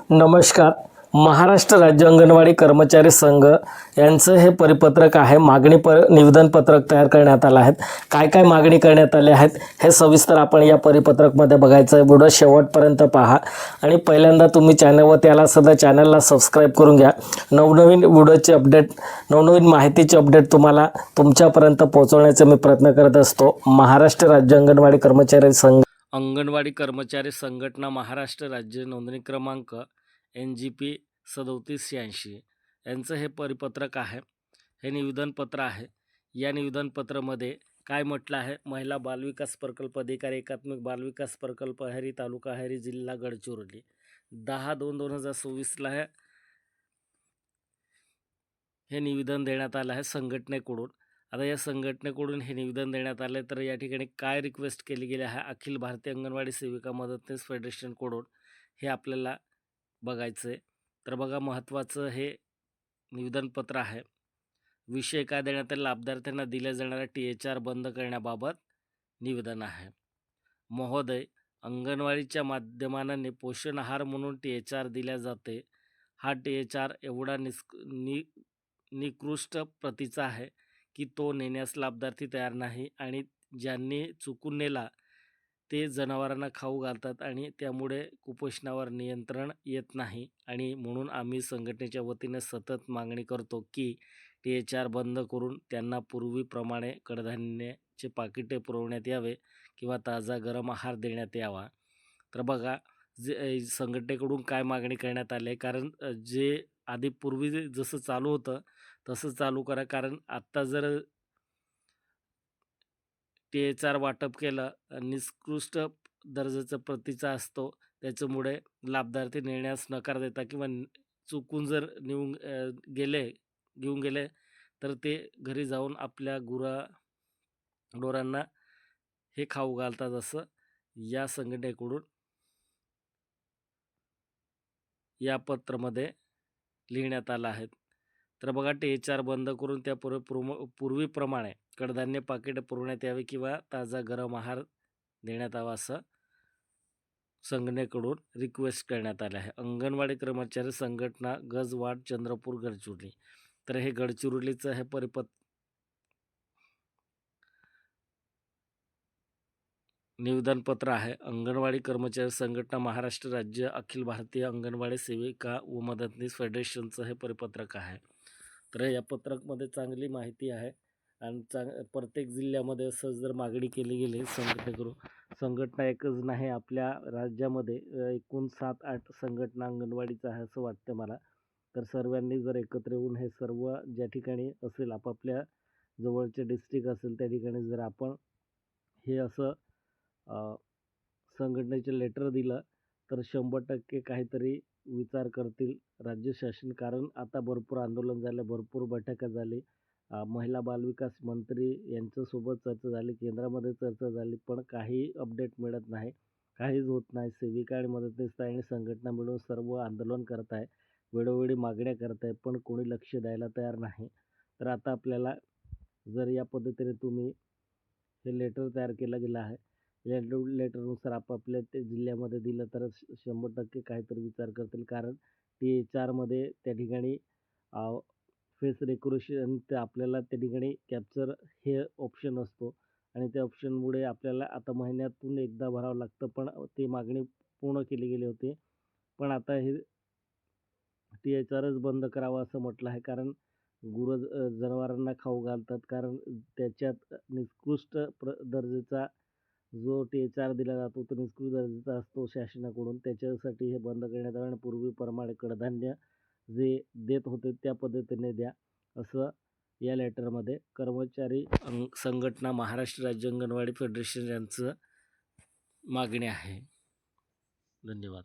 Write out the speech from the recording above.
नमस्कार. महाराष्ट्र राज्य अंगणवाडी कर्मचारी संघ यांचं हे परिपत्रक आहे. निवेदन पत्रक तयार करण्यात आलं आहे. काय काय मागणी करण्यात आली आहेत हे सविस्तर आपण या परिपत्रकमध्ये बघायचं आहे. व्हिडिओ शेवटपर्यंत पहा आणि पहिल्यांदा तुम्ही चॅनलला सबस्क्राईब करून घ्या. नवनवीन व्हिडिओचे अपडेट, नवनवीन माहितीचे अपडेट तुम्हाला तुमच्यापर्यंत पोहोचवण्याचा मी प्रयत्न करत असतो. महाराष्ट्र राज्य अंगणवाडी कर्मचारी संघ, अंगणवाडी कर्मचारी संघटना महाराष्ट्र राज्य, नोंदणी क्रमांक NGP 3786 यांचं हे परिपत्रक आहे. हे निवेदनपत्र आहे. या निवेदनपत्रामध्ये काय म्हटलं आहे? महिला बालविकास प्रकल्प अधिकारी, एकात्मिक बालविकास प्रकल्प अहेरी, तालुका अहेरी, जिल्हा गडचिरोली, 10/2/2024 हे निवेदन देण्यात आलं आहे संघटनेकडून. आता या संघटनेकडून हे निवेदन देण्यात आले, तर या ठिकाणी काय रिक्वेस्ट केली गेली आहे अखिल भारतीय अंगणवाडी सेविका मदतनीस फेडरेशनकडून हे आपल्याला बघायचं आहे. तर बघा, महत्त्वाचं हे निवेदनपत्र आहे. विषय काय देण्यात आला? लाभार्थ्यांना दिल्या जाणाऱ्या THR बंद करण्याबाबत निवेदन आहे. महोदय, अंगणवाडीच्या माध्यमाने पोषण आहार म्हणून THR दिल्या जाते. हा THR एवढा निकृष्ट प्रतीचा आहे की तो नेण्यास लाभार्थी तयार नाही आणि ज्यांनी चुकून नेला ते जनावरांना खाऊ घालतात आणि त्यामुळे कुपोषणावर नियंत्रण येत नाही. आणि म्हणून आम्ही संघटनेच्या वतीने सतत मागणी करतो की THR बंद करून त्यांना पूर्वीप्रमाणे कडधान्याचे पाकिटे पुरवण्यात यावे किंवा ताजा गरम आहार देण्यात यावा. तर बघा, जे संघटनेकडून काय मागणी करण्यात आली आहे, कारण जे आधी पूर्वी जसं चालू होतं तसं चालू करा. कारण आत्ता जर THR वाटप केलं, निकृष्ट दर्जाचा प्रतीचा असतो, त्याच्यामुळे लाभार्थी नेण्यास नकार देतात किंवा चुकून जर घेऊन गेले तर ते घरी जाऊन आपल्या गुराढोरांना हे खाऊ घालतात, असं या संघटनेकडून या पत्रामध्ये लिहिण्यात आलं आहे. तर बघा, THR बंद करून त्या पूर्वीप्रमाणे कडधान्य पाकिट पुरवण्यात यावे किंवा ताजा गरम आहार देण्यात यावा, असं संघटनेकडून रिक्वेस्ट करण्यात आले आहे. अंगणवाडी कर्मचारी संघटना, गजवाड, चंद्रपूर, गडचिरोली. तर हे गडचिरोलीचं हे निवेदनपत्र आहे. अंगणवाडी कर्मचारी संघटना महाराष्ट्र राज्य, अखिल भारतीय अंगणवाडी सेविका व मदतनीस फेडरेशनचं हे परिपत्रक आहे. तर या पत्रकमध्ये चांगली माहिती आहे आणि प्रत्येक जिल्ह्यामध्ये असं जर मागणी केली गेली संघटनेकडून, संघटना एकच नाही, आपल्या राज्यामध्ये एकूण 7-8 संघटना अंगणवाडीचं आहे असं वाटतं मला. तर सर्वांनी जर एकत्र येऊन हे सर्व ज्या ठिकाणी असेल, आपापल्या जवळचे डिस्ट्रिक्ट असेल त्या ठिकाणी जर आपण हे असं संघटनेचे लेटर दिलं तर 100% काहीतरी विचार करतील राज्य शासन. कारण आता भरपूर आंदोलन झालं, भरपूर बैठका झाली, महिला बालविकास मंत्री यांच्यासोबत चर्चा झाली, केंद्रामध्ये चर्चा झाली, पण काही अपडेट मिळत नाही, काहीच होत नाही. सेविका आणि मदतनीस आणि संघटना मिळून सर्व आंदोलन करत आहे, वेळोवेळी मागण्या करत आहे, पण कोणी लक्ष द्यायला तयार नाही. तर आता आपल्याला जर या पद्धतीने तुम्ही हे लेटर तयार केलं गेलं आहे, लेटरनुसार आपापल्या ते जिल्ह्यामध्ये दिलं तर 100% काहीतरी विचार करतील. कारण THRमध्ये त्या ठिकाणी फेस रेकग्निशन ते आपल्याला त्या ठिकाणी कॅप्चर हे ऑप्शन असतो आणि त्या ऑप्शनमुळे आपल्याला आता महिन्यातून एकदा भरावं लागतं, पण ती मागणी पूर्ण केली गेली होती. पण आता हे THRच बंद करावं असं म्हटलं आहे. कारण जनावरांना खाऊ घालतात, कारण त्याच्यात निकृष्ट दर्जाचा जो THR दिला जातो तो निकृष्ट दर्जाचा असतो शासनाकडून. त्याच्यासाठी हे बंद करण्यात आलं आणि पूर्वीप्रमाणे कडधान्य जे देत होते त्या पद्धतीने द्या, असं या लेटरमध्ये कर्मचारी संघटना महाराष्ट्र राज्य अंगणवाडी फेडरेशन यांचं मागणी आहे. धन्यवाद.